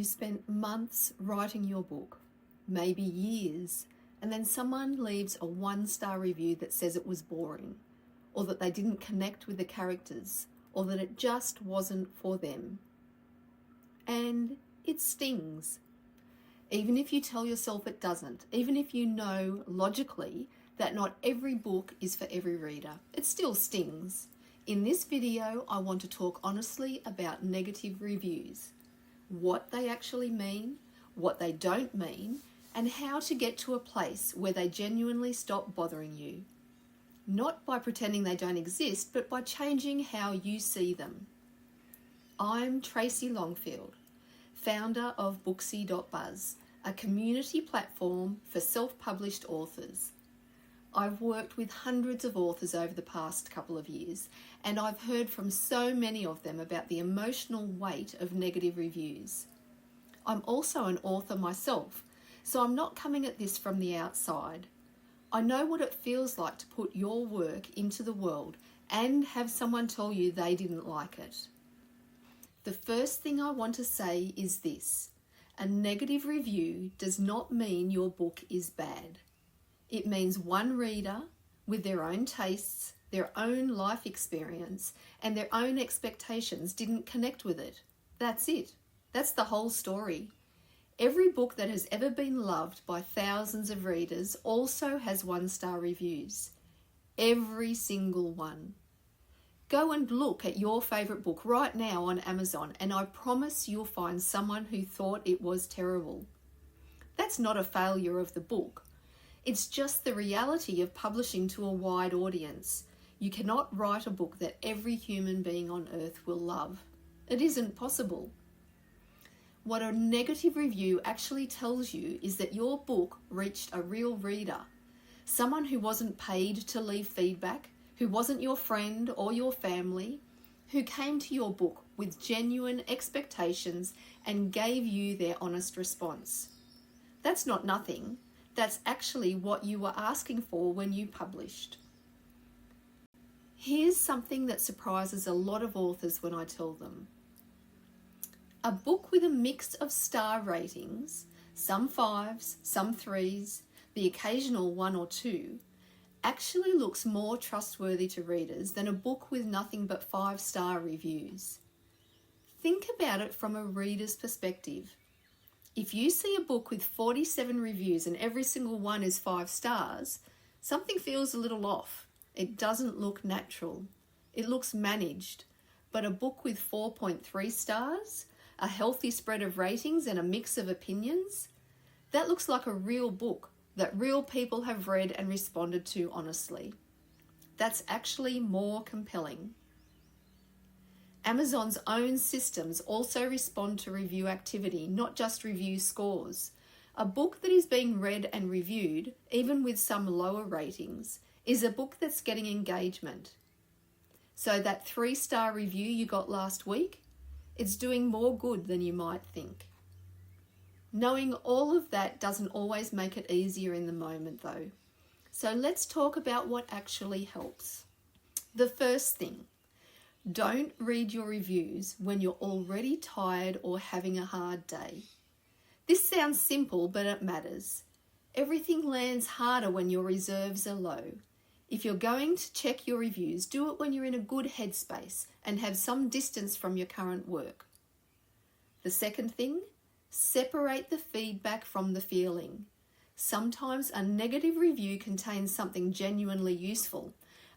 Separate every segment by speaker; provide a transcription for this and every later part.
Speaker 1: spent months writing your book, maybe years, and then someone leaves a 1-star review that says it was boring, or that they didn't connect with the characters, or that it just wasn't for them. And it stings. Even if you tell yourself it doesn't, even if you know logically that not every book is for every reader, it still stings. In this video, I want to talk honestly about negative reviews, what they actually mean, what they don't mean, and how to get to a place where they genuinely stop bothering you. Not by pretending they don't exist, but by changing how you see them. I'm Tracy Longfield, founder of Booksybuzz, a community platform for self-published authors. I've worked with hundreds of authors over the past couple of years, and I've heard from so many of them about the emotional weight of negative reviews. I'm also an author myself, so I'm not coming at this from the outside. I know what it feels like to put your work into the world and have someone tell you they didn't like it. The first thing I want to say is this: a negative review does not mean your book is bad. It means one reader with their own tastes, their own life experience, and their own expectations didn't connect with it. That's it. That's the whole story. Every book that has ever been loved by thousands of readers also has 1-star reviews. Every single one. Go and look at your favourite book right now on Amazon, and I promise you'll find someone who thought it was terrible. That's not a failure of the book. It's just the reality of publishing to a wide audience. You cannot write a book that every human being on earth will love. It isn't possible. What a negative review actually tells you is that your book reached a real reader, someone who wasn't paid to leave feedback, who wasn't your friend or your family, who came to your book with genuine expectations and gave you their honest response. That's not nothing. That's actually what you were asking for when you published. Here's something that surprises a lot of authors when I tell them. A book with a mix of star ratings, some 5s, some 3s, the occasional 1 or 2, actually looks more trustworthy to readers than a book with nothing but 5-star reviews. Think about it from a reader's perspective. If you see a book with 47 reviews and every single one is 5 stars, something feels a little off. It doesn't look natural. It looks managed. But a book with 4.3 stars, a healthy spread of ratings and a mix of opinions, that looks like a real book that real people have read and responded to honestly. That's actually more compelling. Amazon's own systems also respond to review activity, not just review scores. A book that is being read and reviewed, even with some lower ratings, is a book that's getting engagement. So that 3-star review you got last week, it's doing more good than you might think. Knowing all of that doesn't always make it easier in the moment though. So let's talk about what actually helps. The first thing: don't read your reviews when you're already tired or having a hard day. This sounds simple, but it matters. Everything lands harder when your reserves are low. If you're going to check your reviews, do it when you're in a good headspace and have some distance from your current work. The second thing: separate the feedback from the feeling. Sometimes a negative review contains something genuinely useful.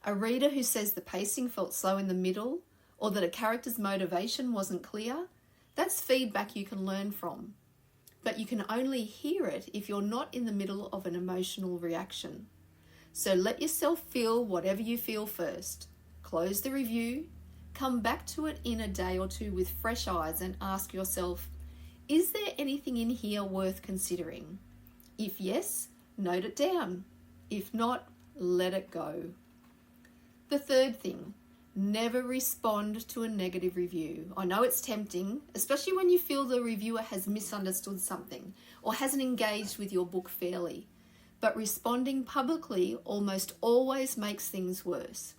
Speaker 1: A reader who says the pacing felt slow in the middle, or that a character's motivation wasn't clear, that's feedback you can learn from. But you can only hear it if you're not in the middle of an emotional reaction. So let yourself feel whatever you feel first. Close the review, come back to it in a day or two with fresh eyes and ask yourself, is there anything in here worth considering? If yes, note it down. If not, let it go. The third thing: never respond to a negative review. I know it's tempting, especially when you feel the reviewer has misunderstood something or hasn't engaged with your book fairly. But responding publicly almost always makes things worse.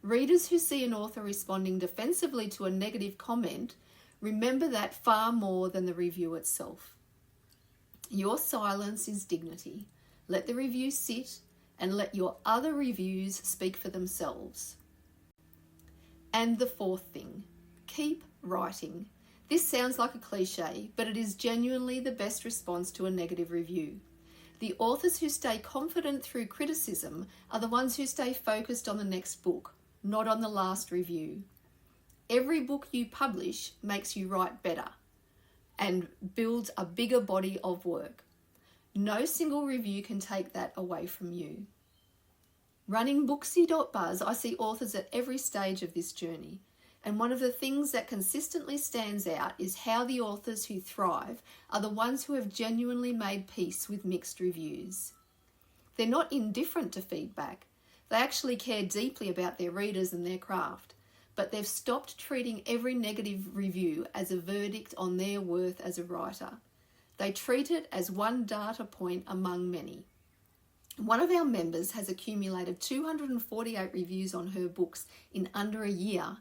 Speaker 1: Readers who see an author responding defensively to a negative comment Remember that far more than the review itself. Your silence is dignity. Let the review sit and let your other reviews speak for themselves. And the fourth thing, keep writing. This sounds like a cliche, but it is genuinely the best response to a negative review. The authors who stay confident through criticism are the ones who stay focused on the next book, not on the last review. Every book you publish makes you write better and builds a bigger body of work. No single review can take that away from you. Running Booksy.buzz, I see authors at every stage of this journey. And one of the things that consistently stands out is how the authors who thrive are the ones who have genuinely made peace with mixed reviews. They're not indifferent to feedback. They actually care deeply about their readers and their craft, but they've stopped treating every negative review as a verdict on their worth as a writer. They treat it as one data point among many. One of our members has accumulated 248 reviews on her books in under a year.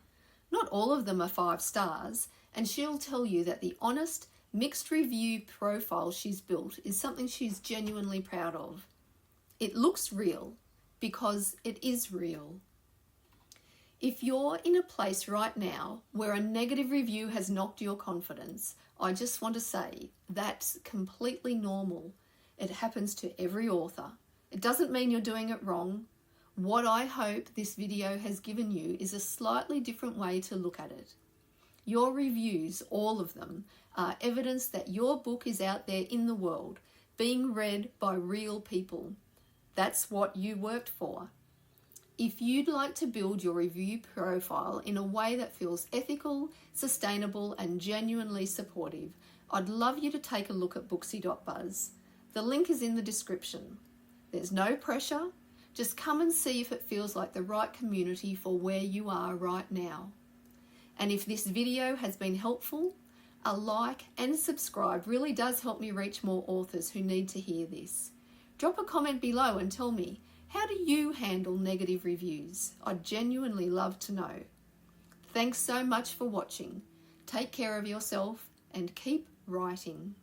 Speaker 1: Not all of them are 5 stars, and she'll tell you that the honest, mixed review profile she's built is something she's genuinely proud of. It looks real because it is real. If you're in a place right now where a negative review has knocked your confidence, I just want to say that's completely normal. It happens to every author. It doesn't mean you're doing it wrong. What I hope this video has given you is a slightly different way to look at it. Your reviews, all of them, are evidence that your book is out there in the world, being read by real people. That's what you worked for. If you'd like to build your review profile in a way that feels ethical, sustainable, and genuinely supportive, I'd love you to take a look at Booksy.buzz. The link is in the description. There's no pressure. Just come and see if it feels like the right community for where you are right now. And if this video has been helpful, a like and subscribe really does help me reach more authors who need to hear this. Drop a comment below and tell me, how do you handle negative reviews? I'd genuinely love to know. Thanks so much for watching. Take care of yourself and keep writing.